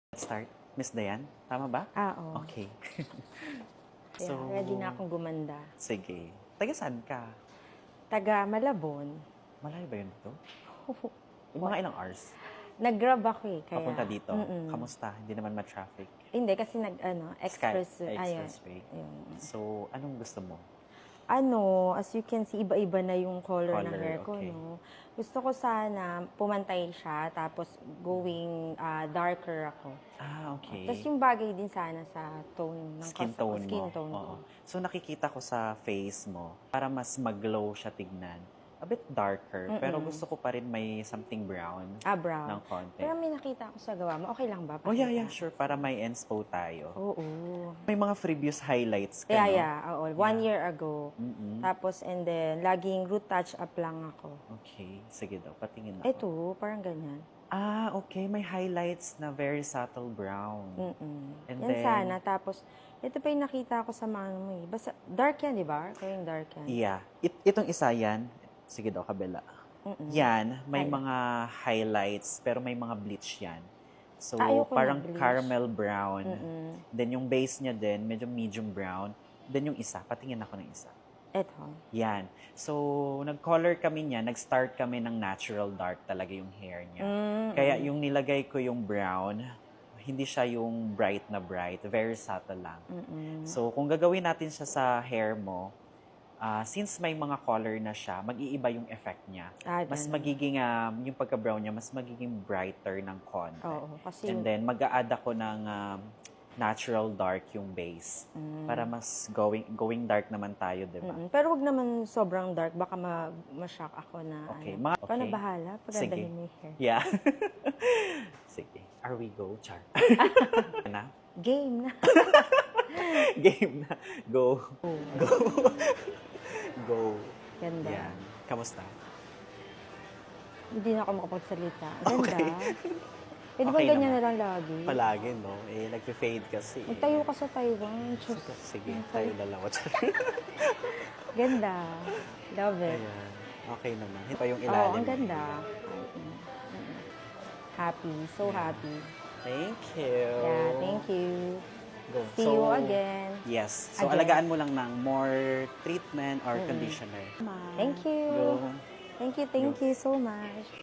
Let's start. Miss Dayan, tama ba? Oo. Okay. Kaya ready na akong gumanda. Sige. Taga saan ka? Taga Malabon. Malayo ba yun dito? Mga ilang hours? Nag-grab ako eh. Kaya, Papunta dito. Mm-mm. Kamusta? Hindi naman ma-traffic. Hindi, kasi express. Expressway. Ayun. So, anong gusto mo? As you can see, iba-iba na yung color ng hair ko, okay. no? Gusto ko sana pumantay siya, tapos going darker ako. Okay. Tapos yung bagay din sana sa tone ng Skin tone skin mo. tone ko. Oo. So, nakikita ko sa face mo, para mas mag-glow siya tignan. A bit darker, pero gusto ko pa rin may something brown. Brown. Ng konti. Pero may nakita ako sa gawa mo. Okay lang ba? Oh, yeah, Pakita? sure. Para may inspo tayo. Oo. May mga previous highlights ka, no? Oo. 1 year ago. Mm-mm. Tapos, and then, laging root touch-up lang ako. Okay. Sige daw, patingin ako. Ito, parang ganyan. Okay. May highlights na very subtle brown. And Yan then, sana. Tapos, ito pa yung nakita ko sa mga ano mo eh. Basta, dark yan, di ba? Kaya yung dark yan. yeah. Itong isa yan. Sige daw, kabila. Yan, may mga highlights, pero may mga bleach yan. So, Ayoko parang ng bleach. caramel brown. Then, yung base niya din, medyo medium brown. Then, yung isa, patingin ako ng isa. Ito. Yan. So, nag-color kami niya, nag-start kami ng natural dark talaga yung hair niya. Kaya yung nilagay ko yung brown, hindi siya yung bright na bright, very subtle lang. So, kung gagawin natin siya sa hair mo, since may mga color na siya, mag-iiba yung effect niya. Mas Ganun. magiging, yung pagka-brown niya, mas magiging brighter ng konti. Oo, kasi And then, mag-a-add ako ng natural dark yung base. Para mas going dark naman tayo, di ba? Pero wag naman sobrang dark. Baka ma-shock ako na Okay. ano. Okay. Paano bahala? Sige. Pagdadalhin mo yung hair. Yeah. Sige. Are we go, Char? Na? Game na. Game na. Go. Go. Go. Ganda. Yan. Kamusta? Hindi na ako makapagsalita. Ganda. Okay. Pwede ba Okay ganyan naman. na lang lagi? Palagi, no? Nagpe-fade kasi. Magtayo ka sa Taiwan. Diyos. Sige, tayo na lang. Ganda. Love it. Ayan. Okay naman. Ito pa yung Oo, ilalim. ang ganda. Happy. So happy. Thank you. Yeah, thank you. Go. See you again. Yes. So, Again. alagaan mo lang ng more treatment or conditioner. Thank you. Go. Thank you so much.